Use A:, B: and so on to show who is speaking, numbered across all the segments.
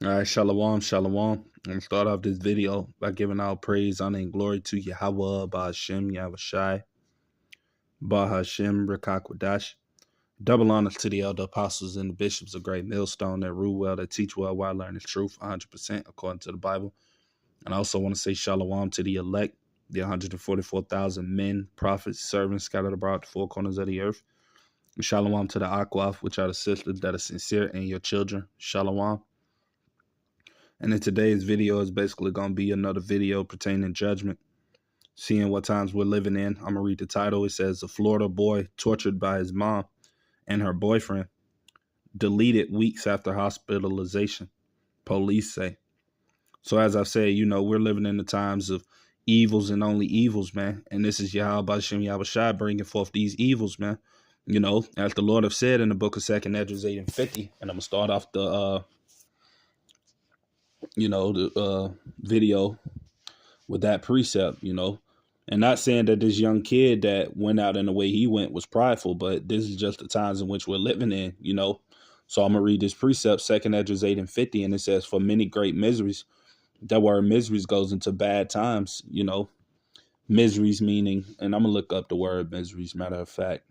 A: All right, shalom, shalom. I'm gonna start off this video by giving all praise, honor, and glory to Yahweh, Ba'ashem, Yahushai, Bahashem, Rekakwadash. Double honor to the elder apostles and the bishops of Great Millstone that rule well, that teach well, while learning truth 100% according to the Bible. And I also want to say shalom to the elect, the 144,000 men, prophets, servants scattered abroad the four corners of the earth. And shalom to the Akwaf, which are the sisters that are sincere, and your children. Shalom. And in today's video is basically going to be another video pertaining judgment, seeing what times we're living in. I'm going to read the title. It says, "A Florida boy tortured by his mom and her boyfriend, deleted weeks after hospitalization, police say." So as I've said, we're living in the times of evils and only evils, man. And this is Yahweh Shem Yahushai bringing forth these evils, man. As the Lord have said in the book of 2nd Esdras 8 and 50, and I'm going to start off the video with that precept, and not saying that this young kid that went out in the way he went was prideful, but this is just the times in which we're living in. So I'm going to read this precept, 2nd Esdras 8 and 50, and it says, "For many great miseries," that word miseries goes into bad times, miseries meaning, and I'm going to look up the word miseries, matter of fact,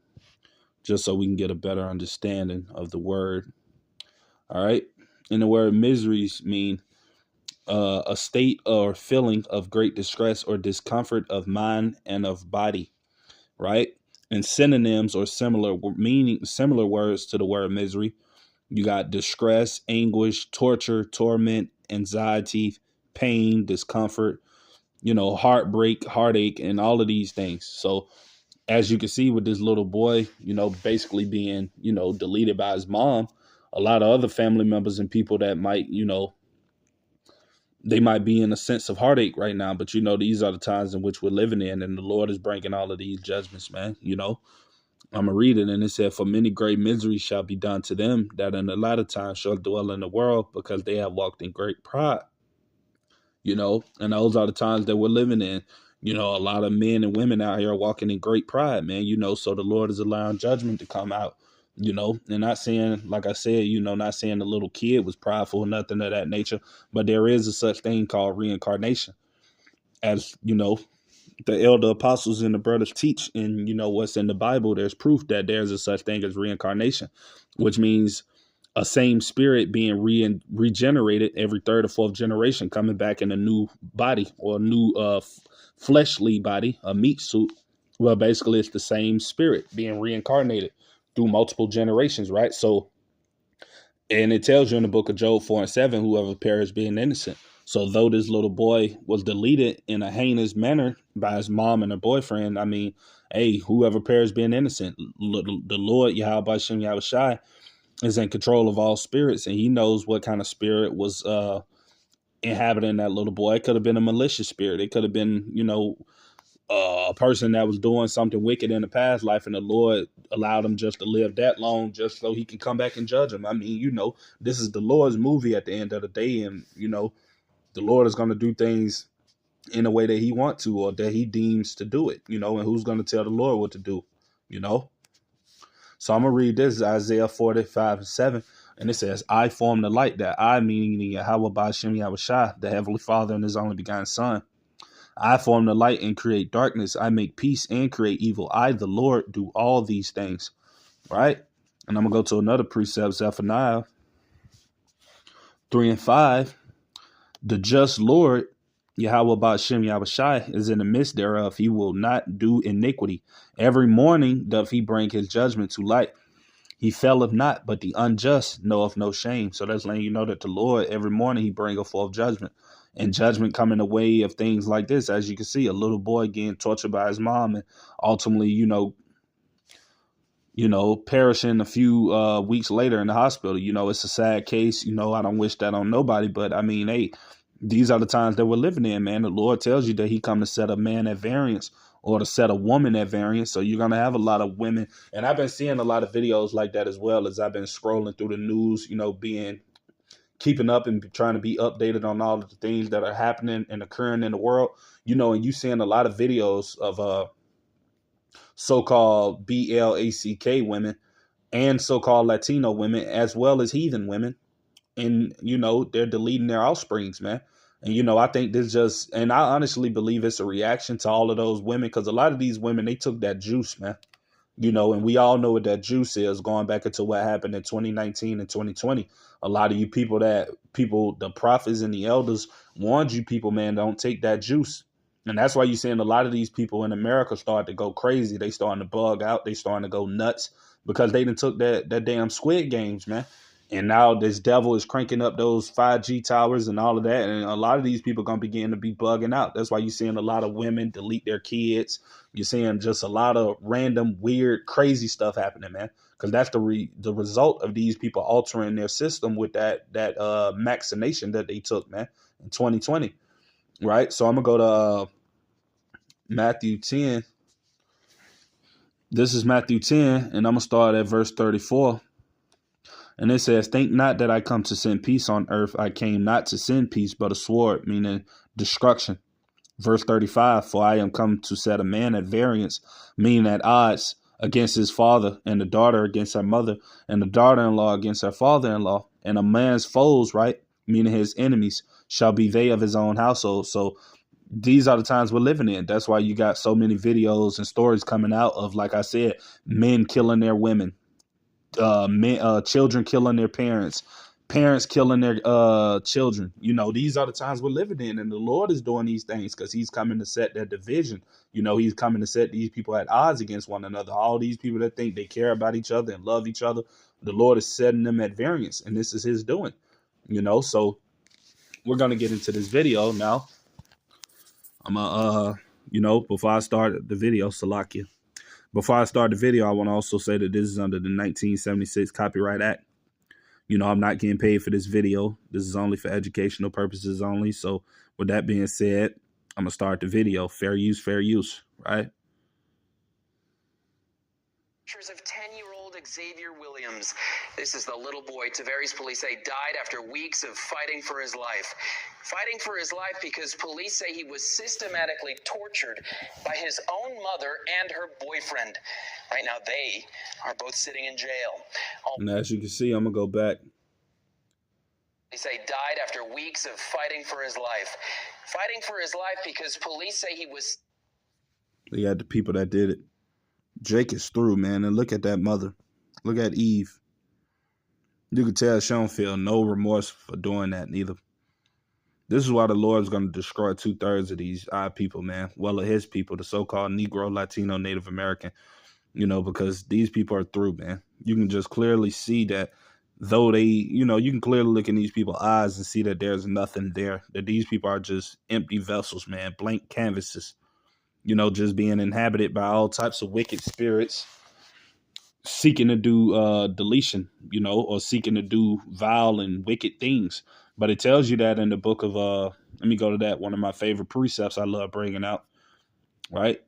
A: just so we can get a better understanding of the word. All right. And the word miseries mean a state or feeling of great distress or discomfort of mind and of body, right? And synonyms or similar words to the word misery. You got distress, anguish, torture, torment, anxiety, pain, discomfort, heartbreak, heartache, and all of these things. So as you can see with this little boy, basically being, deleted by his mom, a lot of other family members and people that might, they might be in a sense of heartache right now, but these are the times in which we're living in, and the Lord is bringing all of these judgments, man. I'm gonna read it, and it said, "For many great miseries shall be done to them that in the latter time shall dwell in the world, because they have walked in great pride." And those are the times that we're living in. A lot of men and women out here are walking in great pride, man. So the Lord is allowing judgment to come out. And not saying, like I said, not saying the little kid was prideful or nothing of that nature, but there is a such thing called reincarnation. As the elder apostles and the brothers teach, and what's in the Bible, there's proof that there's a such thing as reincarnation, which means a same spirit being regenerated every third or fourth generation, coming back in a new body or a new fleshly body, a meat suit. Well, basically, it's the same spirit being reincarnated through multiple generations, right? So, and it tells you in the book of Job 4 and 7, whoever perished being innocent. So though this little boy was deleted in a heinous manner by his mom and her boyfriend, I mean, hey, whoever perished being innocent, the Lord, Yahweh Shem Yahushai, is in control of all spirits, and he knows what kind of spirit was inhabiting that little boy. It could have been a malicious spirit. It could have been, a person that was doing something wicked in the past life, and the Lord allowed him just to live that long just so he can come back and judge him. I mean, this is the Lord's movie at the end of the day, and, the Lord is going to do things in a way that he wants to, or that he deems to do it, and who's going to tell the Lord what to do, So I'm going to read this, Isaiah 45 and 7. And it says, "I form the light," that I meaning Yahweh Ba'ashem Yahushai, the Heavenly Father and his only begotten Son. "I form the light and create darkness. I make peace and create evil. I, the Lord, do all these things." Right? And I'm going to go to another precept, Zephaniah 3 and 5. "The just Lord, Yahweh Ba'ashem Yahushai, is in the midst thereof. He will not do iniquity. Every morning doth he bring his judgment to light. He faileth not, but the unjust knoweth no shame." So that's letting you know that the Lord, every morning, he bringeth forth judgment. And judgment come in the way of things like this. As you can see, a little boy getting tortured by his mom and ultimately, perishing a few weeks later in the hospital. It's a sad case. I don't wish that on nobody. But, I mean, hey, these are the times that we're living in, man. The Lord tells you that he come to set a man at variance, or to set a woman at variance. So you're going to have a lot of women. And I've been seeing a lot of videos like that as well, as I've been scrolling through the news, keeping up and trying to be updated on all of the things that are happening and occurring in the world, and you seeing a lot of videos of so-called BLACK women and so-called Latino women, as well as heathen women, and they're deleting their offsprings, man. And I think this just, and I honestly believe it's a reaction to all of those women, because a lot of these women, they took that juice, man. And we all know what that juice is, going back into what happened in 2019 and 2020. A lot of you people, the prophets and the elders warned you people, man, don't take that juice. And that's why you're seeing a lot of these people in America start to go crazy. They starting to bug out. They starting to go nuts because they done took that damn Squid Games, man. And now this devil is cranking up those 5G towers and all of that. And a lot of these people are going to begin to be bugging out. That's why you're seeing a lot of women delete their kids. You're seeing just a lot of random, weird, crazy stuff happening, man. Because that's the result of these people altering their system with that vaccination that they took, man, in 2020. Right? So I'm going to go to Matthew 10. This is Matthew 10, and I'm going to start at verse 34. And it says, "Think not that I come to send peace on earth. I came not to send peace, but a sword," meaning destruction. Verse 35, "For I am come to set a man at variance," meaning at odds, "against his father, and the daughter against her mother, and the daughter-in-law against her father-in-law. And a man's foes," right, meaning his enemies, "shall be they of his own household." So these are the times we're living in. That's why you got so many videos and stories coming out of, like I said, men killing their women, children killing their parents, parents killing their children. These are the times we're living in, and the Lord is doing these things because he's coming to set that division. He's coming to set these people at odds against one another. All these people that think they care about each other and love each other, the Lord is setting them at variance, and this is his doing. So we're going to get into this video now. I'm before I start the video, Salakia. Before I start the video, I want to also say that this is under the 1976 Copyright Act. I'm not getting paid for this video. This is only for educational purposes only. So with that being said, I'm going to start the video. Fair use, right?
B: Pictures of 10-year-old Xavier Williams. This is the little boy, Tavares police say, died after weeks of fighting for his life. Fighting for his life because police say he was systematically tortured by his own mother and her boyfriend. Right now, they are both sitting in jail.
A: And as you can see, I'm going to go back.
B: They say died after weeks of fighting for his life. Fighting for his life because police say he was...
A: They had the people that did it. Jake is through, man. And look at that mother. Look at Eve. You can tell she don't feel no remorse for doing that neither. This is why the Lord's going to destroy 2/3 of these people, man. Well, of his people, the so-called Negro, Latino, Native American. Because these people are through, man. You can just clearly see that though they, you can clearly look in these people's eyes and see that there's nothing there. That these people are just empty vessels, man. Blank canvases. Just being inhabited by all types of wicked spirits seeking to do deletion, or seeking to do vile and wicked things. But it tells you that in the book of, let me go to that, one of my favorite precepts I love bringing out, right?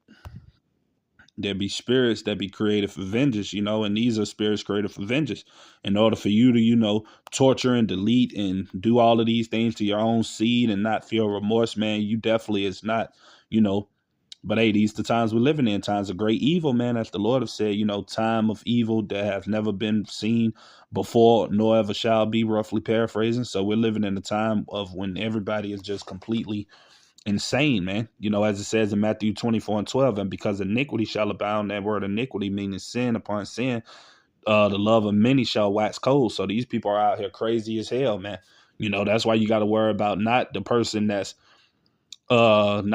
A: There be spirits that be created for vengeance, and these are spirits created for vengeance. In order for you to, torture and delete and do all of these things to your own seed and not feel remorse, man, you definitely is not, But hey, these the times we're living in, times of great evil, man. As the Lord have said, time of evil that has never been seen before, nor ever shall be, roughly paraphrasing. So we're living in a time of when everybody is just completely insane, man. As it says in Matthew 24:12, and because iniquity shall abound, that word iniquity meaning sin upon sin, the love of many shall wax cold. So these people are out here crazy as hell, man. That's why you got to worry about not the person that's around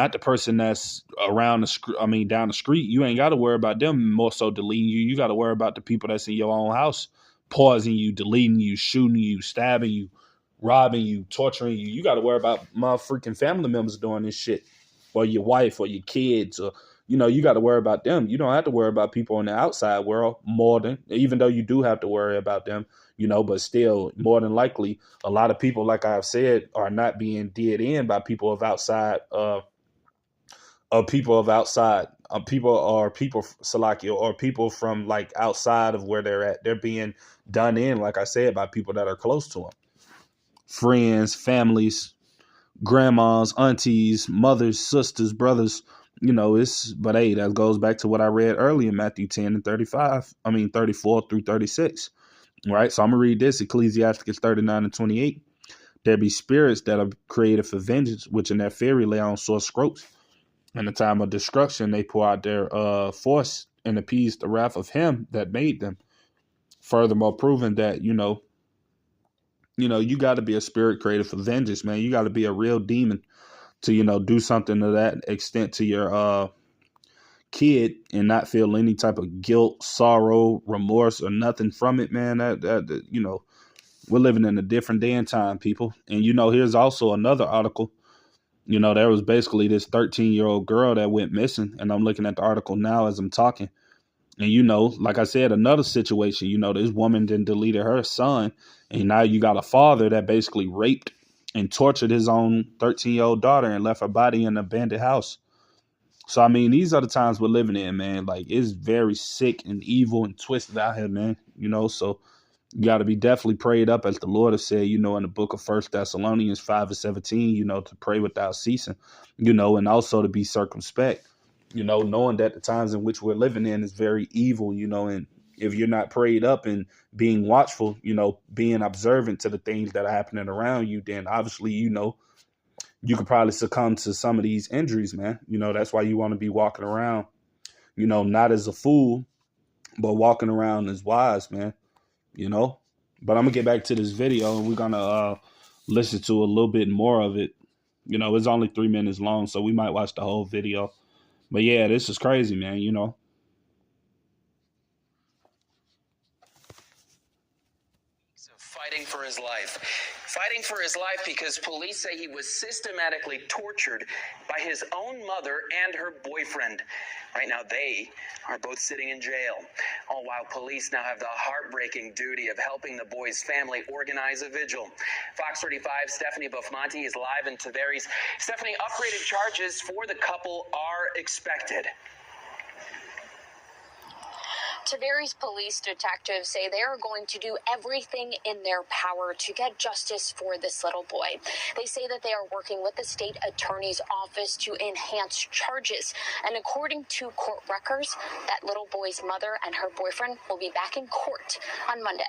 A: down the street. You ain't got to worry about them more so deleting you. You got to worry about the people that's in your own house, pausing you, deleting you, shooting you, stabbing you, robbing you, torturing you. You got to worry about my freaking family members doing this shit, or your wife, or your kids, or you got to worry about them. You don't have to worry about people in the outside world more than, even though you do have to worry about them, but still, more than likely, a lot of people, like I've said, are not being did in by people of outside, Salakia, or people from like outside of where they're at. They're being done in, like I said, by people that are close to them. Friends, families, grandmas, aunties, mothers, sisters, brothers, but hey, that goes back to what I read earlier in Matthew 10 and 34 through 36. right? So I'm going to read this, Ecclesiastes 39:28. There be spirits that are created for vengeance, which in their fury lay on sore scropes. In the time of destruction, they pour out their force and appease the wrath of him that made them. Furthermore, proving that, you got to be a spirit created for vengeance, man. You got to be a real demon to, do something to that extent to your kid and not feel any type of guilt, sorrow, remorse, or nothing from it, man. That we're living in a different day and time, people. And, here's also another article. There was basically this 13-year-old girl that went missing. And I'm looking at the article now as I'm talking. And, like I said, another situation, this woman then deleted her son. And now you got a father that basically raped and tortured his own 13-year-old daughter and left her body in an abandoned house. So, I mean, these are the times we're living in, man. Like, it's very sick and evil and twisted out here, man. So you got to be definitely prayed up, as the Lord has said, in the book of 1 Thessalonians 5:17, to pray without ceasing, and also to be circumspect, knowing that the times in which we're living in is very evil, and if you're not prayed up and being watchful, being observant to the things that are happening around you, then obviously, you could probably succumb to some of these injuries, man. That's why you want to be walking around, not as a fool, but walking around as wise, man. But I'm gonna get back to this video and we're gonna listen to a little bit more of it. It's only 3 minutes long, so we might watch the whole video. But yeah, this is crazy, man.
B: Fighting for his life. Fighting for his life because police say he was systematically tortured by his own mother and her boyfriend. Right now, they are both sitting in jail. All while police now have the heartbreaking duty of helping the boy's family organize a vigil. Fox 35's Stephanie Buffmonti is live in Tavares. Stephanie, upgraded charges for the couple are expected.
C: Tavares police detectives say they are going to do everything in their power to get justice for this little boy. They say that they are working with the state attorney's office to enhance charges. And according to court records, that little boy's mother and her boyfriend will be back in court on Monday.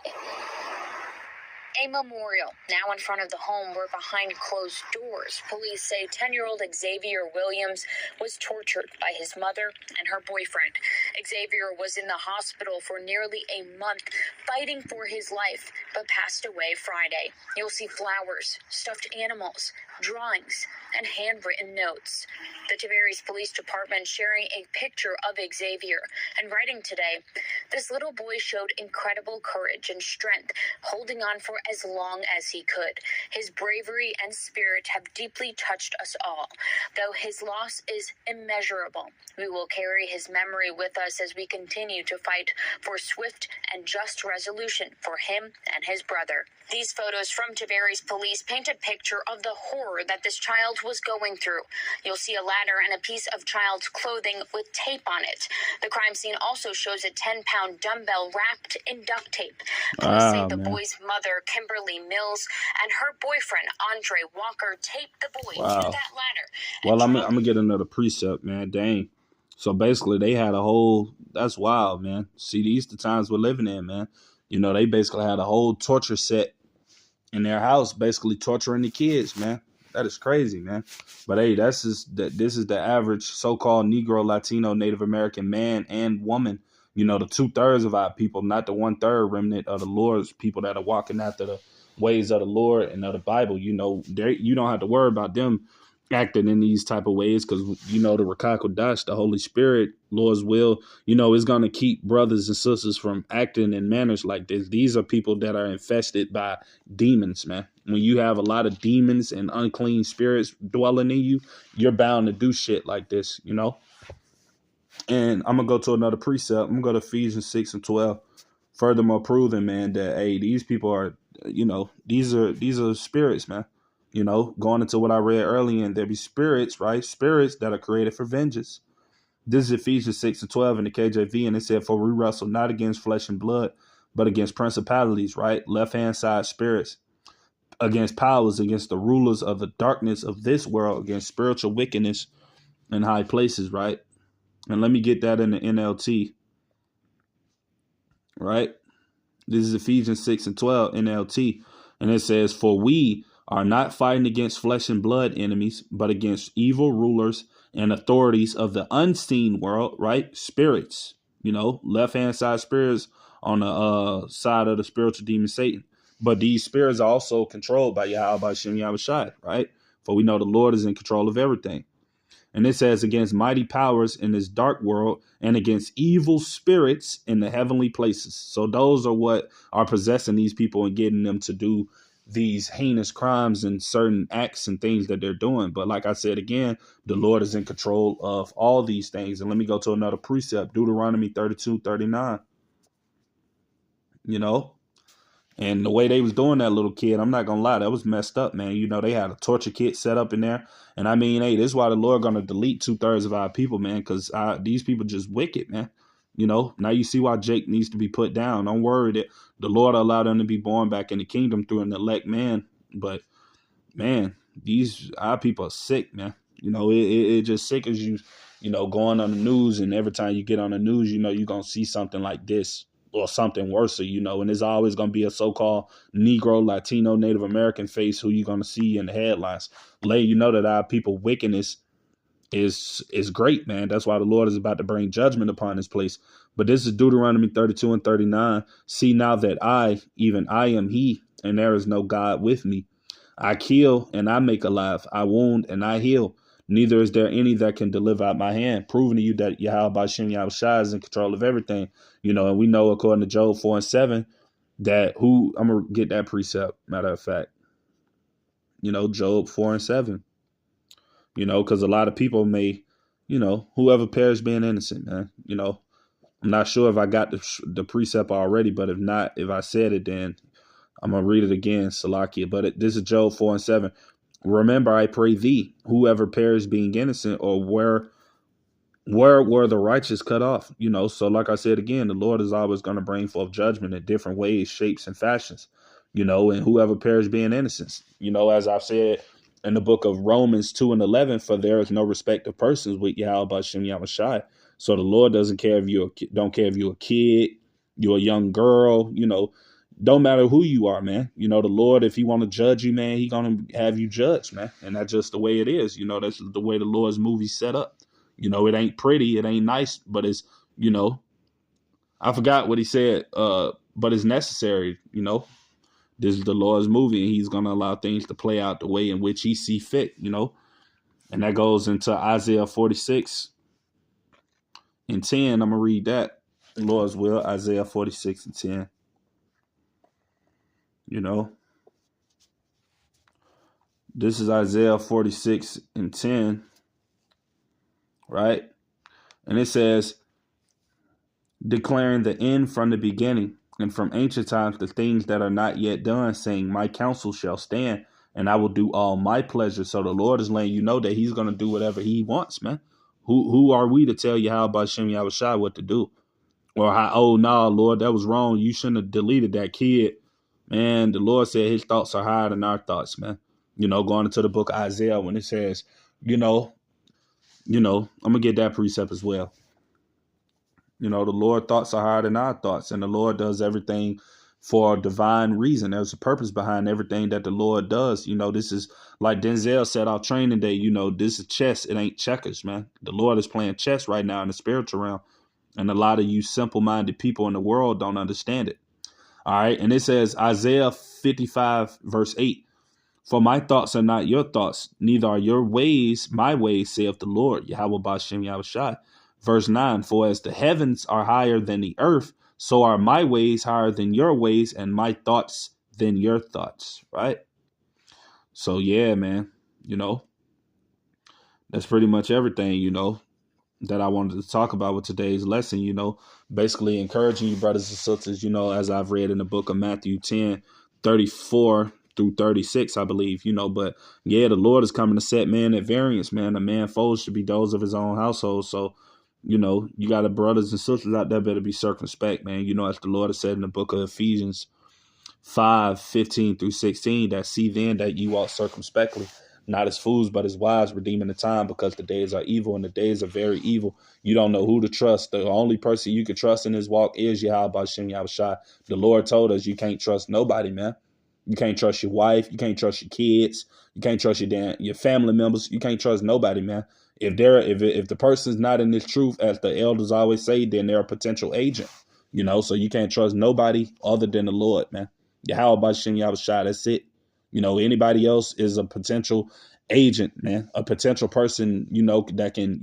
C: A memorial now in front of the home where behind closed doors, police say 10-year-old Xavier Williams was tortured by his mother and her boyfriend. Xavier was in the hospital for nearly a month fighting for his life, but passed away Friday. You'll see flowers, stuffed animals, drawings, and handwritten notes. The Tavares Police Department sharing a picture of Xavier and writing today, this little boy showed incredible courage and strength, holding on for as long as he could. His bravery and spirit have deeply touched us all. Though his loss is immeasurable, we will carry his memory with us as we continue to fight for swift and just resolution for him and his brother. These photos from Tavares Police paint a picture of the horror that this child was going through. You'll see a ladder and a piece of child's clothing with tape on it. The crime scene also shows a 10-pound dumbbell wrapped in duct tape. Police say the boy's mother, Kimberly Mills, and her boyfriend, Andre Walker, taped the boy to that ladder.
A: Well, I'm going to get another precept, man. Dang. So basically, they had a whole, that's wild, man. See, these the times we're living in, man. They basically had a whole torture set in their house, basically torturing the kids, man. That is crazy, man. But hey, this is the average so-called Negro, Latino, Native American man and woman. The 2/3 of our people, not the 1/3 remnant of the Lord's people that are walking after the ways of the Lord and of the Bible. You don't have to worry about them acting in these type of ways because, the Ruach HaKodesh, the Holy Spirit, Lord's will, is going to keep brothers and sisters from acting in manners like this. These are people that are infested by demons, man. When you have a lot of demons and unclean spirits dwelling in you, you're bound to do shit like this, And I'm going to go to another precept. I'm going to go to Ephesians 6:12. Furthermore, proving, man, that, hey, these people are, these are spirits, man. Going into what I read earlier, and there be spirits, right? Spirits that are created for vengeance. This is Ephesians 6:12 in the KJV, and it said, "For we wrestle not against flesh and blood, but against principalities," right? Left-hand side spirits, against powers, against the rulers of the darkness of this world, against spiritual wickedness in high places, right? And let me get that in the NLT, right? This is Ephesians 6:12 NLT. And it says, "For we are not fighting against flesh and blood enemies, but against evil rulers and authorities of the unseen world," right? Spirits, left-hand side spirits on the side of the spiritual demon Satan. But these spirits are also controlled by Yahweh Bashem Yahushai, right? For we know the Lord is in control of everything. And it says, "Against mighty powers in this dark world and against evil spirits in the heavenly places." So those are what are possessing these people and getting them to do these heinous crimes and certain acts and things that they're doing. But like I said, again, the Lord is in control of all these things. And let me go to another precept, Deuteronomy 32:39. And the way they was doing that little kid, I'm not going to lie, that was messed up, man. They had a torture kit set up in there. And I mean, hey, this is why the Lord going to delete 2/3 of our people, man, because these people just wicked, man. Now you see why Jake needs to be put down. Don't worry that the Lord allowed them to be born back in the kingdom through an elect man. But, man, our people are sick, man. It just sick as you going on the news. And every time you get on the news, you're going to see something like this. Or something worse, and there's always going to be a so-called Negro, Latino, Native American face who you're going to see in the headlines. That our people wickedness is great, man. That's why the Lord is about to bring judgment upon this place. But this is Deuteronomy 32:39. "See now that I, even I am he, and there is no God with me. I kill and I make alive. I wound and I heal. Neither is there any that can deliver out my hand," proving to you that Yahweh Bashem Yahushai is in control of everything. And we know according to Job 4:7 that I'm going to get that precept, matter of fact. Job 4:7. Because a lot of people may, whoever perished being innocent, man. I'm not sure if I got the precept already, but if not, if I said it, then I'm going to read it again, Salakia. But this is Job 4:7. "Remember, I pray thee, whoever perished being innocent, or where were the righteous cut off?" So like I said again, the Lord is always going to bring forth judgment in different ways, shapes, and fashions, and whoever perished being innocent. As I've said in the book of Romans 2:11, "For there is no respect of persons with Yahweh Bashem Yahushai." So the Lord doesn't care if you're a kid, you're a young girl, don't matter who you are, man. The Lord, if he want to judge you, man, he going to have you judged, man. And that's just the way it is. That's the way the Lord's movie's set up. It ain't pretty. It ain't nice, but it's, I forgot what he said, but it's necessary. This is the Lord's movie, and he's going to allow things to play out the way in which he see fit, and that goes into Isaiah 46:10. I'm going to read that. Lord's will, Isaiah 46:10. This is Isaiah 46:10, right? And it says, "Declaring the end from the beginning, and from ancient times the things that are not yet done, saying, my counsel shall stand, and I will do all my pleasure." So the Lord is letting you know that he's going to do whatever he wants, man. Who are we to tell you how about Shem Yahushai what to do? Or Lord, that was wrong. You shouldn't have deleted that kid. Man, the Lord said his thoughts are higher than our thoughts, man. Going into the book of Isaiah when it says, I'm going to get that precept as well. The Lord thoughts are higher than our thoughts, and the Lord does everything for a divine reason. There's a purpose behind everything that the Lord does. This is like Denzel said our training day, this is chess. It ain't checkers, man. The Lord is playing chess right now in the spiritual realm. And a lot of you simple-minded people in the world don't understand it. All right. And it says Isaiah 55:8. "For my thoughts are not your thoughts, neither are your ways my ways, saith the Lord, Yahweh Bashem Yahushai." Verse 9, "For as the heavens are higher than the earth, so are my ways higher than your ways, and my thoughts than your thoughts." Right? So, yeah, man, that's pretty much everything, that I wanted to talk about with today's lesson, basically encouraging you, brothers and sisters, as I've read in the book of Matthew 10:34-36, I believe, but yeah, the Lord is coming to set man at variance, man. A man's foes should be those of his own household. So, you got the brothers and sisters out there better be circumspect, man. As the Lord has said in the book of Ephesians 5:15-16, that see then that you walk circumspectly, not as fools, but as wise, redeeming the time, because the days are evil and the days are very evil. You don't know who to trust. The only person you can trust in this walk is Yahweh Hashem Yahushua. The Lord told us you can't trust nobody, man. You can't trust your wife. You can't trust your kids. You can't trust your family members. You can't trust nobody, man. If the person's not in this truth, as the elders always say, then they're a potential agent. So you can't trust nobody other than the Lord, man. Yahweh Hashem Yahushua, that's it. Anybody else is a potential agent, man. A potential person, that can,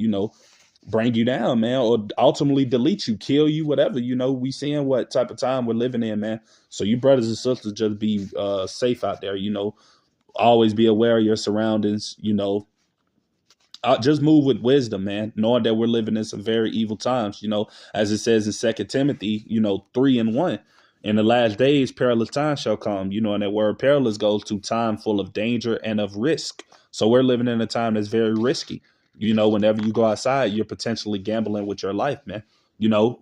A: bring you down, man, or ultimately delete you, kill you, whatever. We seeing what type of time we're living in, man. So you brothers and sisters, just be safe out there, always be aware of your surroundings, just move with wisdom, man, knowing that we're living in some very evil times, as it says in 2 Timothy, 3:1. In the last days, perilous times shall come, and that word perilous goes to time full of danger and of risk. So we're living in a time that's very risky. Whenever you go outside, you're potentially gambling with your life, man.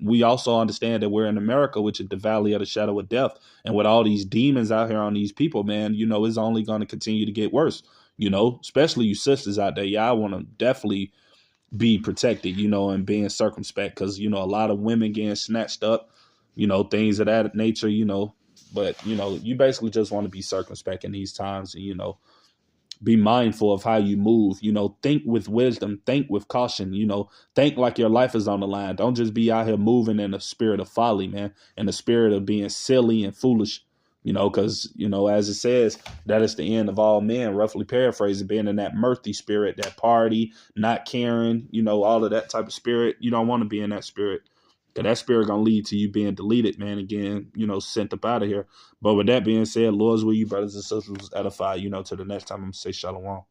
A: We also understand that we're in America, which is the valley of the shadow of death. And with all these demons out here on these people, man, it's only going to continue to get worse, especially you sisters out there. Yeah, I want to definitely be protected, and being circumspect, because, a lot of women getting snatched up, things of that nature, but, you basically just want to be circumspect in these times and, be mindful of how you move, think with wisdom, think with caution, think like your life is on the line. Don't just be out here moving in a spirit of folly, man, in the spirit of being silly and foolish, because, as it says, that is the end of all men, roughly paraphrasing, being in that mirthy spirit, that party, not caring, all of that type of spirit. You don't want to be in that spirit. Because that spirit going to lead to you being deleted, man, again, sent up out of here. But with that being said, Lord's will, you brothers and sisters edify, till the next time I'm going to say shalom.